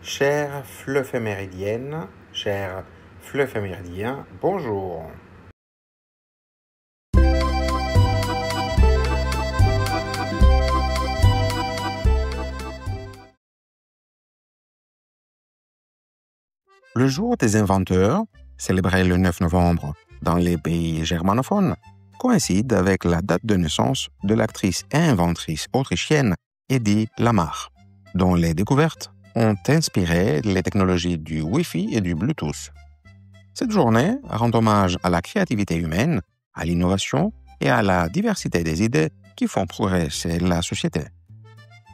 Chère fleuve méridienne, cher fleuve méridien, bonjour. Le jour des inventeurs, célébré le 9 novembre dans les pays germanophones, coïncide avec la date de naissance de l'actrice et inventrice autrichienne Hedy Lamarr, dont les découvertes ont inspiré les technologies du Wi-Fi et du Bluetooth. Cette journée rend hommage à la créativité humaine, à l'innovation et à la diversité des idées qui font progresser la société.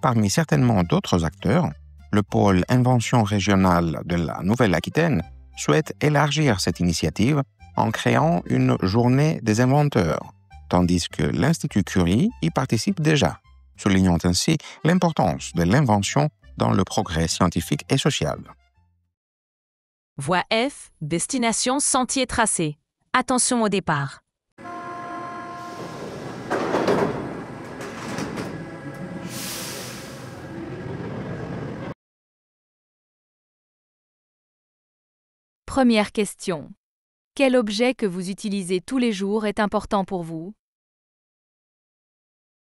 Parmi certainement d'autres acteurs, le pôle Invention régionale de la Nouvelle-Aquitaine souhaite élargir cette initiative en créant une journée des inventeurs, tandis que l'Institut Curie y participe déjà, soulignant ainsi l'importance de l'invention dans le progrès scientifique et social. Voie F, destination sentier tracé. Attention au départ. Première question. Quel objet que vous utilisez tous les jours est important pour vous?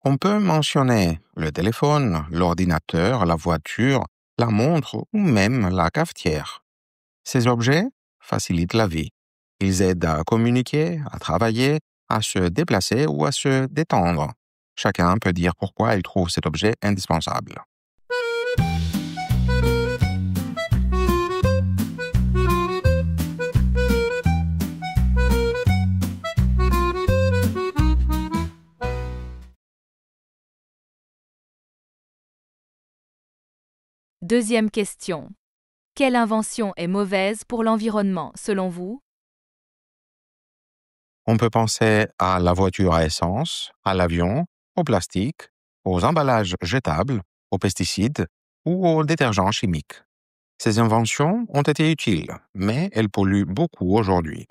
On peut mentionner le téléphone, l'ordinateur, la voiture, la montre ou même la cafetière. Ces objets facilitent la vie. Ils aident à communiquer, à travailler, à se déplacer ou à se détendre. Chacun peut dire pourquoi il trouve cet objet indispensable. Deuxième question. Quelle invention est mauvaise pour l'environnement, selon vous? On peut penser à la voiture à essence, à l'avion, au plastique, aux emballages jetables, aux pesticides ou aux détergents chimiques. Ces inventions ont été utiles, mais elles polluent beaucoup aujourd'hui.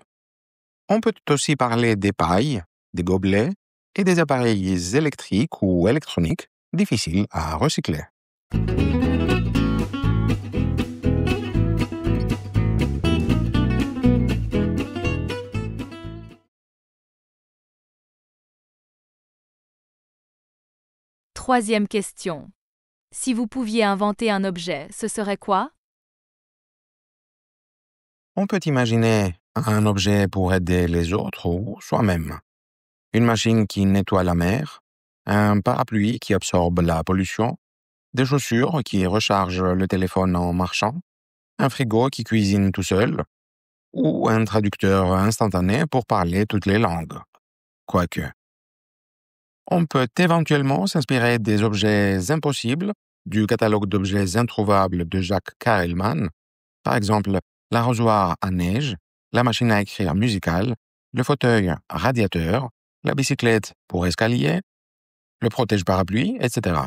On peut aussi parler des pailles, des gobelets et des appareils électriques ou électroniques difficiles à recycler. Troisième question. Si vous pouviez inventer un objet, ce serait quoi? On peut imaginer un objet pour aider les autres ou soi-même. Une machine qui nettoie la mer, un parapluie qui absorbe la pollution, des chaussures qui rechargent le téléphone en marchant, un frigo qui cuisine tout seul, ou un traducteur instantané pour parler toutes les langues. Quoique. On peut éventuellement s'inspirer des objets impossibles du catalogue d'objets introuvables de Jacques Kahelman, par exemple l'arrosoir à neige, la machine à écrire musicale, le fauteuil radiateur, la bicyclette pour escalier, le protège-parapluie, etc.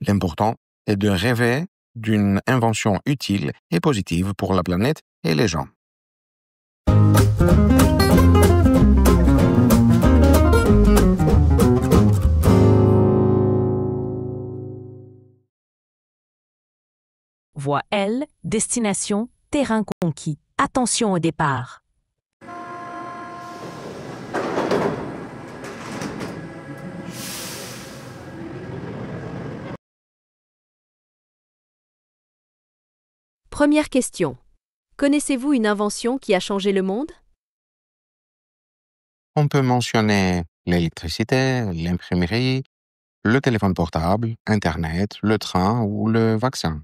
L'important est de rêver d'une invention utile et positive pour la planète et les gens. Voie L, destination terrain conquis. Attention au départ. Première question. Connaissez-vous une invention qui a changé le monde? On peut mentionner l'électricité, l'imprimerie, le téléphone portable, Internet, le train ou le vaccin.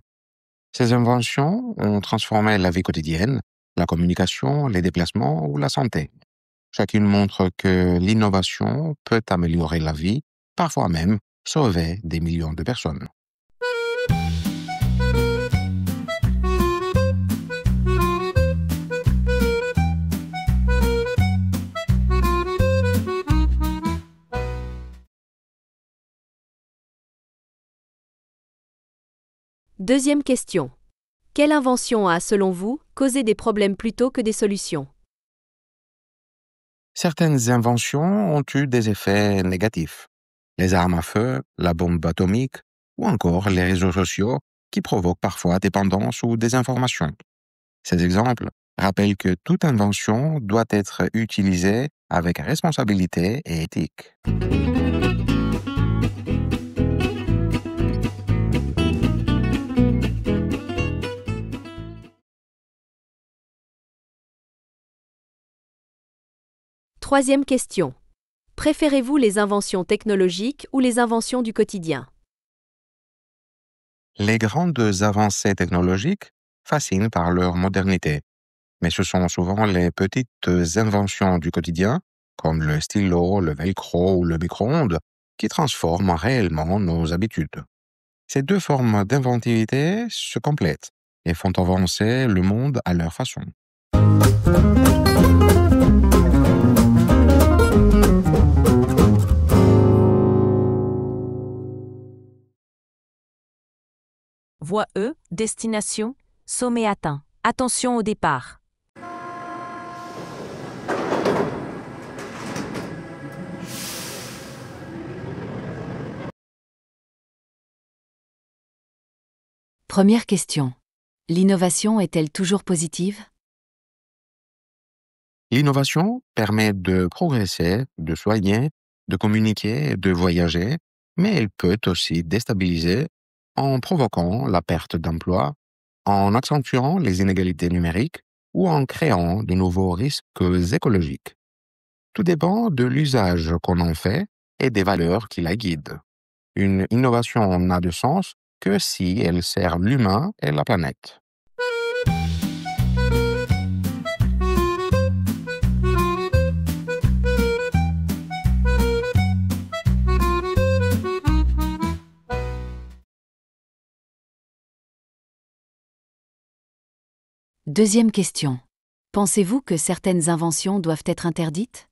Ces inventions ont transformé la vie quotidienne, la communication, les déplacements ou la santé. Chacune montre que l'innovation peut améliorer la vie, parfois même sauver des millions de personnes. Deuxième question. Quelle invention a, selon vous, causé des problèmes plutôt que des solutions? Certaines inventions ont eu des effets négatifs. Les armes à feu, la bombe atomique ou encore les réseaux sociaux qui provoquent parfois dépendance ou désinformation. Ces exemples rappellent que toute invention doit être utilisée avec responsabilité et éthique. Troisième question. Préférez-vous les inventions technologiques ou les inventions du quotidien? Les grandes avancées technologiques fascinent par leur modernité, mais ce sont souvent les petites inventions du quotidien, comme le stylo, le velcro ou le micro-ondes, qui transforment réellement nos habitudes. Ces deux formes d'inventivité se complètent et font avancer le monde à leur façon. Voie E, destination, sommet atteint. Attention au départ. Première question. L'innovation est-elle toujours positive? L'innovation permet de progresser, de soigner, de communiquer et de voyager, mais elle peut aussi déstabiliser en provoquant la perte d'emploi, en accentuant les inégalités numériques ou en créant de nouveaux risques écologiques. Tout dépend de l'usage qu'on en fait et des valeurs qui la guident. Une innovation n'a de sens que si elle sert l'humain et la planète. Deuxième question. Pensez-vous que certaines inventions doivent être interdites?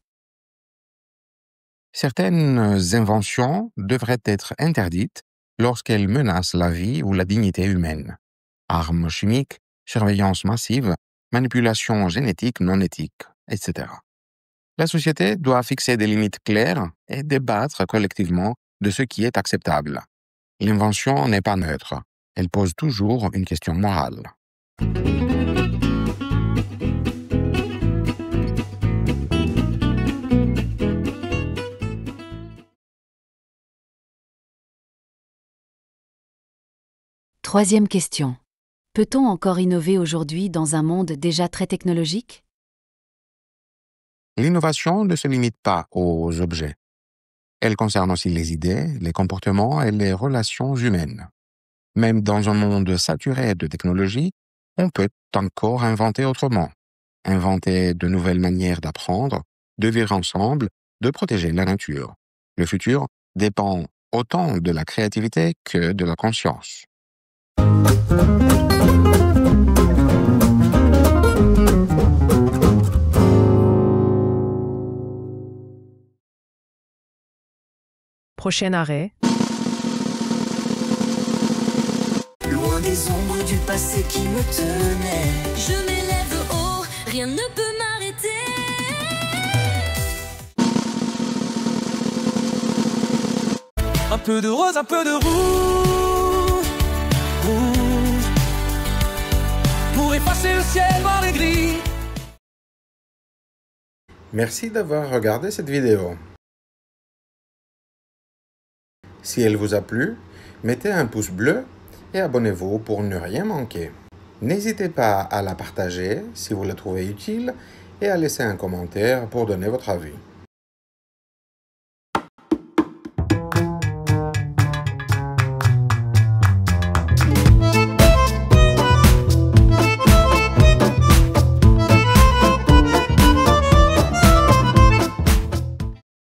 Certaines inventions devraient être interdites lorsqu'elles menacent la vie ou la dignité humaine. Armes chimiques, surveillance massive, manipulation génétique non éthique, etc. La société doit fixer des limites claires et débattre collectivement de ce qui est acceptable. L'invention n'est pas neutre. Elle pose toujours une question morale. Troisième question. Peut-on encore innover aujourd'hui dans un monde déjà très technologique? L'innovation ne se limite pas aux objets. Elle concerne aussi les idées, les comportements et les relations humaines. Même dans un monde saturé de technologie, on peut encore inventer autrement. Inventer de nouvelles manières d'apprendre, de vivre ensemble, de protéger la nature. Le futur dépend autant de la créativité que de la conscience. Prochain arrêt. Loin des ombres du passé qui me tenaient, Je m'élève haut, rien ne peut m'arrêter. un peu de rose, un peu de rouge, rouge, pour effacer le ciel noir et gris. Merci d'avoir regardé cette vidéo. Si elle vous a plu, mettez un pouce bleu et abonnez-vous pour ne rien manquer. N'hésitez pas à la partager si vous la trouvez utile et à laisser un commentaire pour donner votre avis.